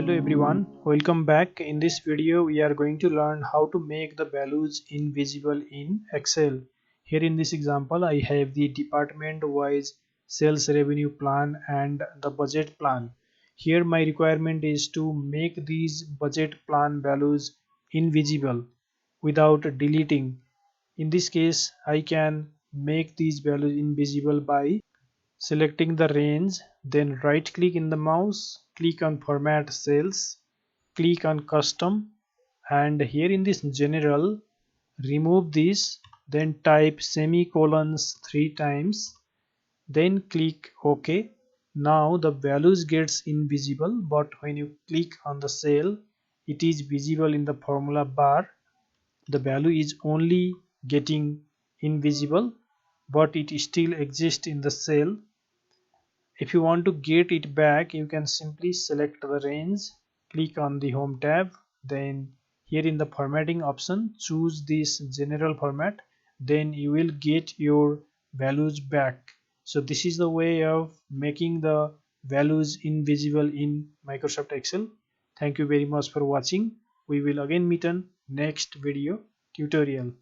Hello everyone, welcome back. In this video we are going to learn how to make the values invisible in Excel. Here in this example I have the department wise sales revenue plan and the budget plan. Here my requirement is to make these budget plan values invisible without deleting. In this case I can make these values invisible by selecting the range, then right click in the mouse, click on format cells, click on custom, and here in this general remove this, then type semicolons 3 times, then click OK. Now the values gets invisible, but when you click on the cell it is visible in the formula bar. The value is only getting invisible, but it still exists in the cell. If you want to get it back, you can simply select the range, click on the home tab, then here in the formatting option choose this general format, then you will get your values back. So this is the way of making the values invisible in Microsoft Excel. Thank you very much for watching. We will again meet on next video tutorial.